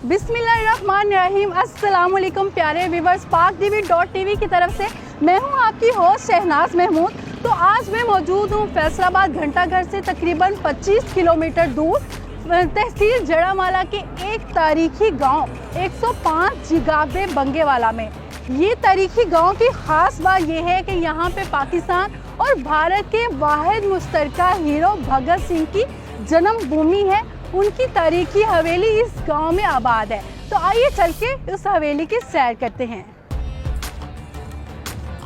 बिस्मिल्लाहिर्रहमानिर्रहीम। अस्सलाम वालेकुम प्यारे व्यूवर्स, PakTV.TV की तरफ से मैं हूं आपकी होस्ट शहनाज महमूद। तो आज मैं मौजूद हूं फैसलाबाद घंटाघर से तकरीबन 25 किलोमीटर दूर तहसील जड़ामाला के एक तारीखी गांव 105 जिगाबे बंगेवाला में। ये तारीखी गांव की ख़ास बात यह है कि यहाँ पे पाकिस्तान और भारत के वाहिद मुश्तरका हीरो भगत सिंह की जन्मभूमि है। उनकी तारीखी हवेली इस गांव में आबाद है। तो आइए चल के उस हवेली की सैर करते हैं।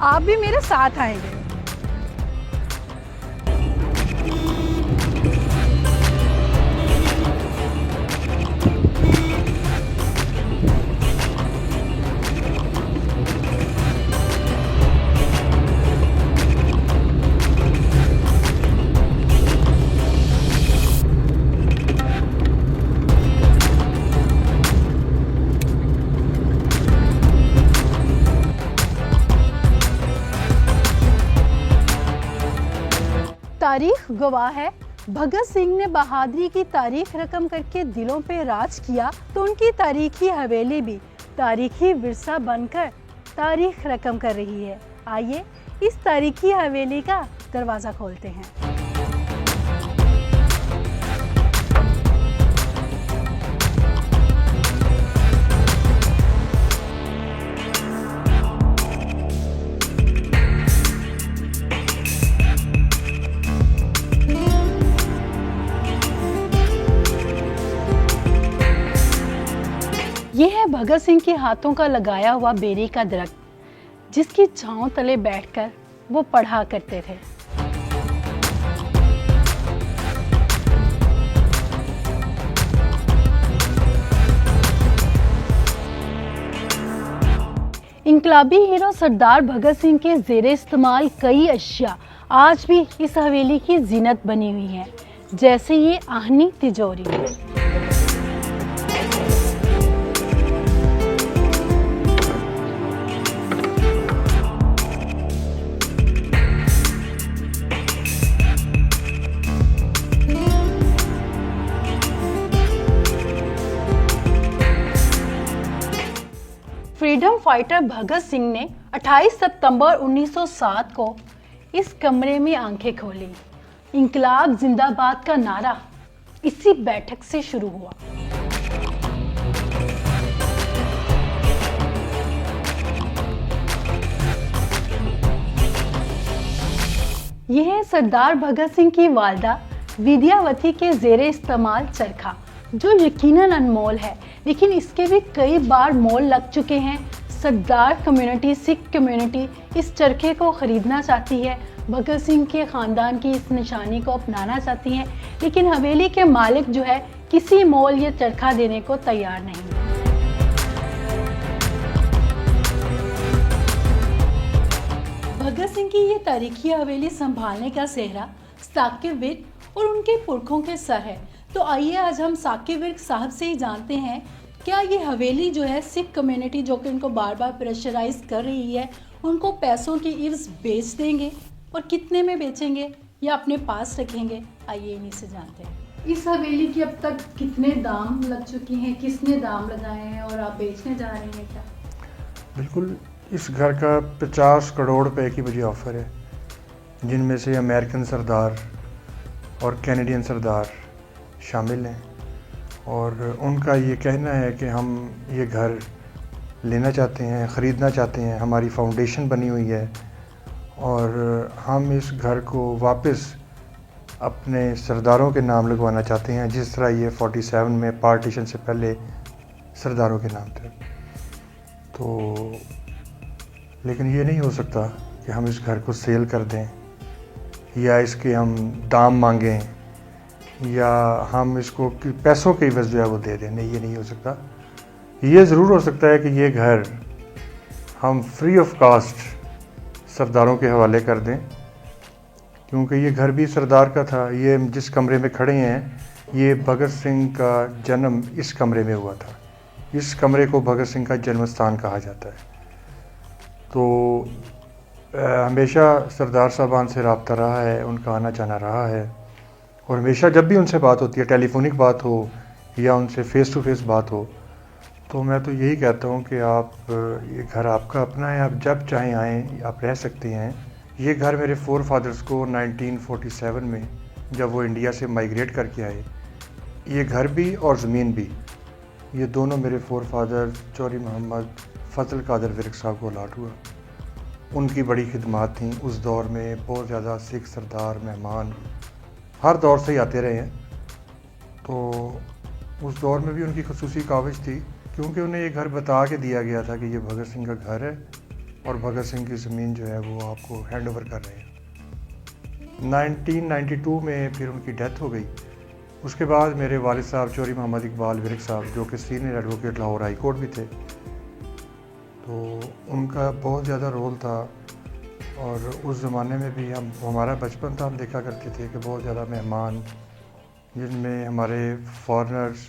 आप भी मेरे साथ आएंगे। तारीख गवाह है, भगत सिंह ने बहादुरी की तारीख रकम करके दिलों पे राज किया, तो उनकी तारीखी हवेली भी तारीखी विरसा बनकर तारीख रकम कर रही है। आइए इस तारीखी हवेली का दरवाज़ा खोलते हैं। यह है भगत सिंह के हाथों का लगाया हुआ बेरी का दरख्त, जिसकी छांव तले बैठकर वो पढ़ा करते थे। इनकलाबी हीरो सरदार भगत सिंह के ज़ेरे इस्तेमाल कई अशिया आज भी इस हवेली की जीनत बनी हुई है, जैसे ये आहनी तिजोरी। फ्रीडम फाइटर भगत सिंह ने 28 सितंबर 1907 को इस कमरे में आंखें खोली। इंकलाब जिंदाबाद का नारा इसी बैठक से शुरू हुआ। यह है सरदार भगत सिंह की वालदा विद्यावती के ज़ेरे इस्तेमाल चरखा, जो यकीनन अनमोल है, लेकिन इसके भी कई बार मोल लग चुके हैं। सरदार कम्युनिटी, सिख कम्युनिटी इस चरखे को ख़रीदना चाहती है, भगत सिंह के ख़ानदान की इस निशानी को अपनाना चाहती हैं, लेकिन हवेली के मालिक जो है किसी मोल ये चरखा देने को तैयार नहीं है। भगत सिंह की ये तारीखी हवेली संभालने का सेहरा साकिब विर्क और उनके पुरखों के सर है। तो आइए आज हम साकिब विर्क साहब से ही जानते हैं, क्या ये हवेली जो है सिख कम्युनिटी जो कि उनको बार बार प्रेशराइज कर रही है, उनको पैसों की इव्ज़ बेच देंगे और कितने में बेचेंगे या अपने पास रखेंगे। आइए इन्हीं से जानते हैं। इस हवेली की अब तक कितने दाम लग चुकी हैं, किसने दाम लगाए हैं और आप बेचने जा रहे हैं क्या? बिल्कुल, इस घर का 50 करोड़ रुपए की मुझे ऑफ़र है, जिनमें से अमेरिकन सरदार और कैनेडियन सरदार शामिल हैं। और उनका ये कहना है कि हम ये घर लेना चाहते हैं, ख़रीदना चाहते हैं। हमारी फाउंडेशन बनी हुई है और हम इस घर को वापस अपने सरदारों के नाम लगवाना चाहते हैं, जिस तरह ये 47 में पार्टीशन से पहले सरदारों के नाम थे। तो लेकिन ये नहीं हो सकता कि हम इस घर को सेल कर दें या इसके हम दाम मांगें या हम इसको पैसों के एवज़ जो है वो दे दें। नहीं, ये नहीं हो सकता। ये ज़रूर हो सकता है कि ये घर हम फ्री ऑफ कास्ट सरदारों के हवाले कर दें, क्योंकि ये घर भी सरदार का था। ये जिस कमरे में खड़े हैं, ये भगत सिंह का जन्म इस कमरे में हुआ था। इस कमरे को भगत सिंह का जन्म स्थान कहा जाता है। तो हमेशा सरदार साहबान से रब्ता रहा है, उनका आना जाना रहा है और हमेशा जब भी उनसे बात होती है, टेलीफोनिक बात हो या उनसे फ़ेस टू फेस बात हो, तो मैं तो यही कहता हूँ कि आप ये घर आपका अपना है, आप जब चाहें आएँ, आप रह सकते हैं। ये घर मेरे फोर फादर्स को 1947 में जब वो इंडिया से माइग्रेट करके आए, ये घर भी और ज़मीन भी, ये दोनों मेरे फोर फादर चौधरी मोहम्मद फजल कादर विरक साहब को अलाट हुआ। उनकी बड़ी खिदमत थी उस दौर में, बहुत ज़्यादा सिख सरदार मेहमान हर दौर से ही आते रहे हैं। तो उस दौर में भी उनकी खसूसी काविश थी, क्योंकि उन्हें ये घर बता के दिया गया था कि ये भगत सिंह का घर है और भगत सिंह की ज़मीन जो है वो आपको हैंड ओवर कर रहे हैं। 1992 में फिर उनकी डेथ हो गई। उसके बाद मेरे वालिद साहब चौधरी मोहम्मद इकबाल विरक साहब, जो कि senior advocate Lahore high court भी थे, तो उनका बहुत ज़्यादा रोल था। और उस ज़माने में भी हमारा बचपन था, हम देखा करते थे कि बहुत ज़्यादा मेहमान, जिनमें हमारे फॉरेनर्स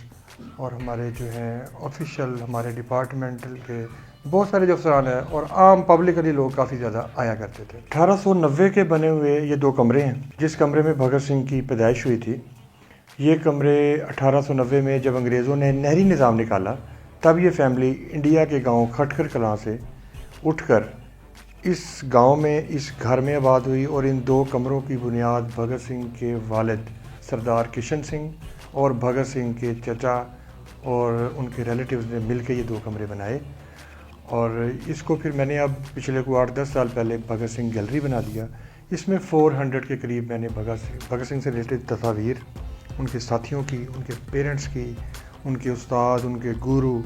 और हमारे जो हैं ऑफिशियल, हमारे डिपार्टमेंटल के बहुत सारे जो अफसरान हैं और आम पब्लिकली लोग काफ़ी ज़्यादा आया करते थे। 1890 के बने हुए ये दो कमरे हैं। जिस कमरे में भगत सिंह की पैदाइश हुई थी, ये कमरे 1890 में जब अंग्रेज़ों ने नहरी निज़ाम निकाला, तब ये फैमिली इंडिया के गांव खटकर कलां से उठकर इस गांव में, इस घर में आबाद हुई। और इन दो कमरों की बुनियाद भगत सिंह के वालिद सरदार किशन सिंह और भगत सिंह के चचा और उनके रिलेटिव्स ने मिलकर ये दो कमरे बनाए। और इसको फिर मैंने अब पिछले को 8-10 साल पहले भगत सिंह गैलरी बना दिया। इसमें 400 के करीब मैंने भगत सिंह से रिलेटेड तस्वीर, उनके साथियों की, उनके पेरेंट्स की, उनके उस्ताद, उनके गुरु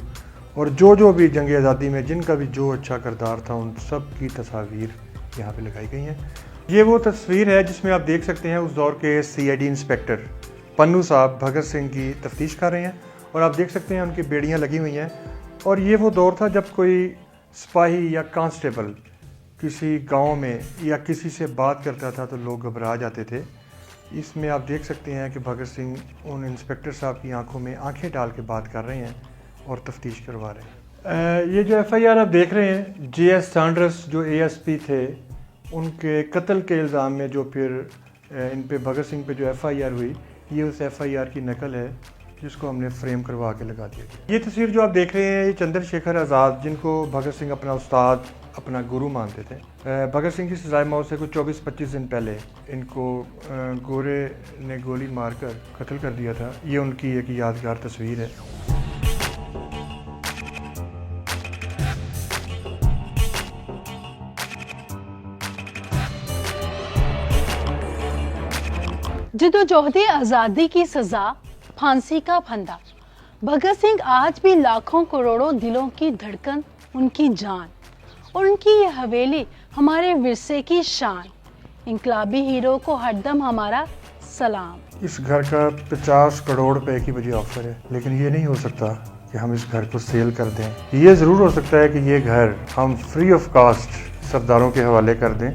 और जो भी जंग आज़ादी में जिनका भी जो अच्छा किरदार था, उन सब की तस्वीर यहाँ पे लगाई गई हैं। ये वो तस्वीर है जिसमें आप देख सकते हैं उस दौर के CID इंस्पेक्टर पन्नू साहब भगत सिंह की तफ्तीश कर रहे हैं और आप देख सकते हैं उनकी बेड़ियाँ लगी हुई हैं। और ये वो दौर था जब कोई सिपाही या कांस्टेबल किसी गांव में या किसी से बात करता था तो लोग घबरा जाते थे। इसमें आप देख सकते हैं कि भगत सिंह उन इंस्पेक्टर साहब की आंखों में आंखें डाल के बात कर रहे हैं और तफ्तीश करवा रहे हैं। ये जो FIR आप देख रहे हैं, JS सैंडर्स जो ASP थे, उनके कत्ल के इल्ज़ाम में जो फिर इन पे भगत सिंह पे जो FIR हुई, ये उस FIR की नकल है जिसको हमने फ्रेम करवा के लगा दिया। ये तस्वीर जो आप देख रहे हैं, ये चंद्रशेखर आज़ाद, जिनको भगत सिंह अपना उस्ताद, अपना गुरु मानते थे। भगत सिंह की सजाए मौत से कुछ 24-25 दिन पहले इनको गोरे ने गोली मारकर कत्ल कर दिया था। ये उनकी एक यादगार तस्वीर है। जिद्दोजहद आज़ादी की सज़ा, फांसी का फंदा। भगत सिंह आज भी लाखों करोड़ों दिलों की धड़कन, उनकी जान और उनकी ये हवेली हमारे विरसे की शान। इनकलाबी हीरो को हरदम हमारा सलाम। इस घर का 50 करोड़ रुपए की मुझे ऑफर है, लेकिन ये नहीं हो सकता कि हम इस घर को सेल कर दें। ये ज़रूर हो सकता है कि ये घर हम फ्री ऑफ कास्ट सरदारों के हवाले कर दें।